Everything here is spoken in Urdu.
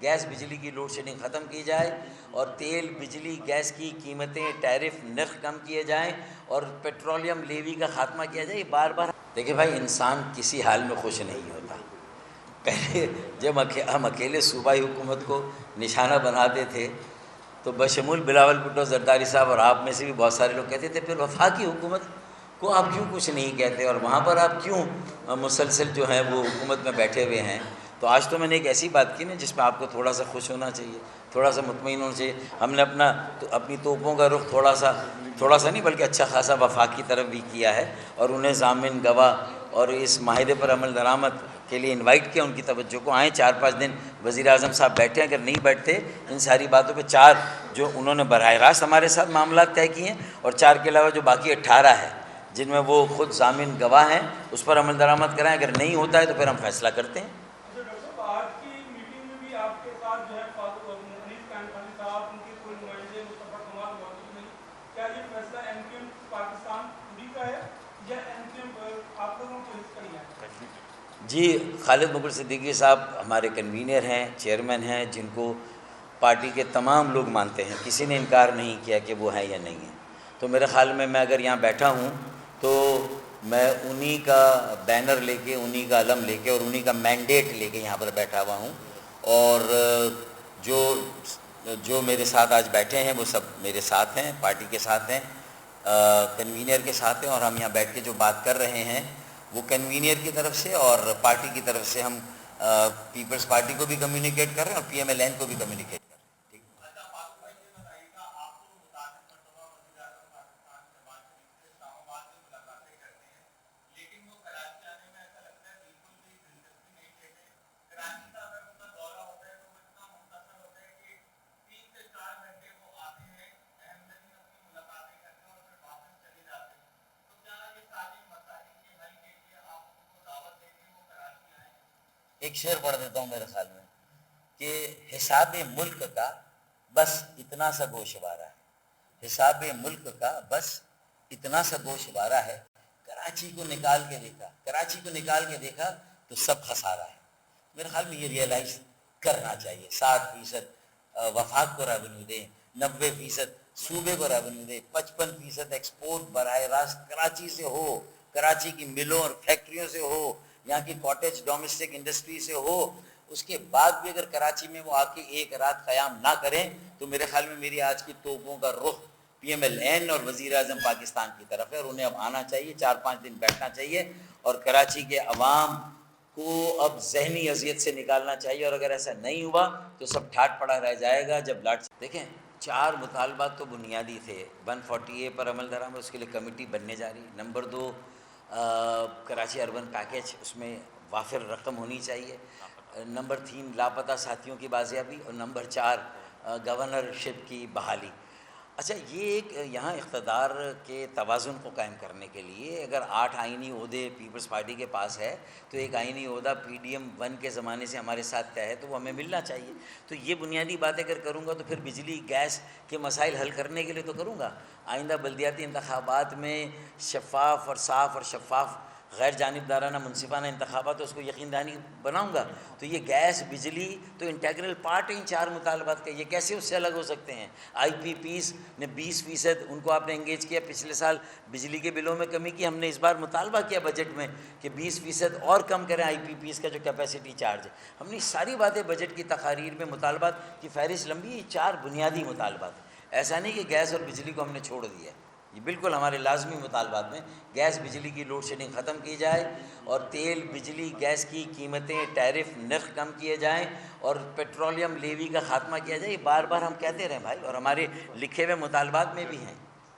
گیس بجلی کی لوڈ شیڈنگ ختم کی جائے اور تیل بجلی گیس کی قیمتیں ٹیرف نرخ کم کیے جائیں اور پیٹرولیم لیوی کا خاتمہ کیا جائے. یہ بار بار دیکھیں بھائی، انسان کسی حال میں خوش نہیں ہوتا. پہلے جب ہم اکیلے صوبائی حکومت کو نشانہ بناتے تھے تو بشمول بلاول بھٹو زرداری صاحب اور آپ میں سے بھی بہت سارے لوگ کہتے تھے پھر وفاقی حکومت کو آپ کیوں کچھ نہیں کہتے اور وہاں پر آپ کیوں مسلسل جو ہیں وہ حکومت میں بیٹھے ہوئے ہیں. تو آج تو میں نے ایک ایسی بات کی نا جس میں آپ کو تھوڑا سا خوش ہونا چاہیے، تھوڑا سا مطمئن ہونا چاہیے. ہم نے اپنی توپوں کا رخ تھوڑا سا نہیں بلکہ اچھا خاصا وفاق کی طرف بھی کیا ہے اور انہیں ضامن گواہ اور اس معاہدے پر عمل درآمد کے لیے انوائٹ کیا. ان کی توجہ کو آئیں 4-5 دن وزیر اعظم صاحب بیٹھے ہیں، اگر نہیں بیٹھتے ان ساری باتوں پہ 4 جو انہوں نے براہ راست ہمارے ساتھ معاملات طے کیے ہیں اور 4 کے علاوہ جو باقی 18 ہے جن میں وہ خود ضامن گواہ ہیں اس پر عمل درآمد کرائیں. اگر نہیں ہوتا ہے تو پھر ہم فیصلہ کرتے ہیں. آج کی میٹنگ میں بھی آپ کے ساتھ جو ہے انیس کانٹانی صاحب، ان کے کوئی نمائندے مصطفیٰ کمال موجود نہیں. کیا یہ فیصلہ ایم کیو ایم پاکستان پوری کا ہے یا ایم کیو ایم آپ لوگوں کو حصہ لیا ہے؟ جی، خالد مغل صدیقی صاحب ہمارے کنوینر ہیں، چیئرمین ہیں، جن کو پارٹی کے تمام لوگ مانتے ہیں. کسی نے انکار نہیں کیا کہ وہ ہیں یا نہیں ہیں. تو میرے خیال میں اگر یہاں بیٹھا ہوں تو میں انہی کا بینر لے کے، انہی کا علم لے کے اور انہی کا مینڈیٹ لے کے یہاں پر بیٹھا ہوا ہوں. اور جو میرے ساتھ آج بیٹھے ہیں وہ سب میرے ساتھ ہیں، پارٹی کے ساتھ ہیں، کنوینر کے ساتھ ہیں. اور ہم یہاں بیٹھ کے جو بات کر رہے ہیں وہ کنوینر کی طرف سے اور پارٹی کی طرف سے ہم پیپلز پارٹی کو بھی کمیونیکیٹ کر رہے ہیں اور پی ایم ایل این کو بھی کمیونیکیٹ کر رہے ہیں. ایک شعر پڑھ دیتا ہوں میرے خیال میں کہ حساب ملک کا بس اتنا سا گوشوارہ ہے، حساب ملک کا بس اتنا سا گوشوارہ ہے. کراچی کو نکال کے دیکھا تو سب خسارہ ہے. میرے خیال میں یہ ریئلائز کرنا چاہیے. 60% وفاق کو ریونیو دیں، 90% صوبے کو ریونیو دیں، 55% ایکسپورٹ براہ راست کراچی سے ہو، کراچی کی ملوں اور فیکٹریوں سے ہو، یہاں کی کاٹیج ڈومیسٹک انڈسٹری سے ہو. اس کے بعد بھی اگر کراچی میں وہ آ کے ایک رات قیام نہ کریں تو میرے خیال میں میری آج کی توپوں کا رخ پی ایم ایل این اور وزیر اعظم پاکستان کی طرف ہے اور انہیں اب آنا چاہیے، 4-5 دن بیٹھنا چاہیے اور کراچی کے عوام کو اب ذہنی اذیت سے نکالنا چاہیے. اور اگر ایسا نہیں ہوا تو سب ٹھاٹ پڑا رہ جائے گا. جب دیکھیں 4 مطالبات تو بنیادی تھے. 140A پر عمل درآمد، اس کے لیے کمیٹی بننے جا رہی. نمبر 2 کراچی اربن پیکیج، اس میں وافر رقم ہونی چاہیے. نمبر 3 لاپتہ ساتھیوں کی بازیابی اور نمبر 4 گورنرشپ کی بحالی. اچھا، یہ ایک یہاں اقتدار کے توازن کو قائم کرنے کے لیے اگر 8 آئینی عہدے پیپلز پارٹی کے پاس ہے تو ایک آئینی عہدہ پی ڈی ایم 1 کے زمانے سے ہمارے ساتھ طے ہے تو وہ ہمیں ملنا چاہیے. تو یہ بنیادی باتیں اگر کروں گا تو پھر بجلی گیس کے مسائل حل کرنے کے لیے تو کروں گا. آئندہ بلدیاتی انتخابات میں شفاف اور صاف اور شفاف غیر جانبدارانہ منصفانہ انتخابات اس کو یقین دہانی بناؤں گا. تو یہ گیس بجلی تو انٹیگرل پارٹ ہے ان 4 مطالبات کا. یہ کیسے اس سے الگ ہو سکتے ہیں؟ آئی پی پیز نے 20% ان کو آپ نے انگیج کیا. پچھلے سال بجلی کے بلوں میں کمی کی. ہم نے اس بار مطالبہ کیا بجٹ میں کہ 20% اور کم کریں آئی پی پیز کا جو کیپیسٹی چارج ہے. ہم نے ساری باتیں بجٹ کی تقاریر میں مطالبات کی فہرست لمبی. یہ 4 بنیادی مطالبات ہیں. ایسا نہیں کہ گیس اور بجلی کو ہم نے چھوڑ دیا ہے. یہ بالکل ہمارے لازمی مطالبات میں گیس بجلی کی لوڈ شیڈنگ ختم کی جائے اور تیل بجلی گیس کی قیمتیں ٹیرف نرخ کم کیے جائیں اور پیٹرولیم لیوی کا خاتمہ کیا جائے. یہ بار بار ہم کہتے رہے بھائی اور ہمارے لکھے ہوئے مطالبات میں بھی ہیں.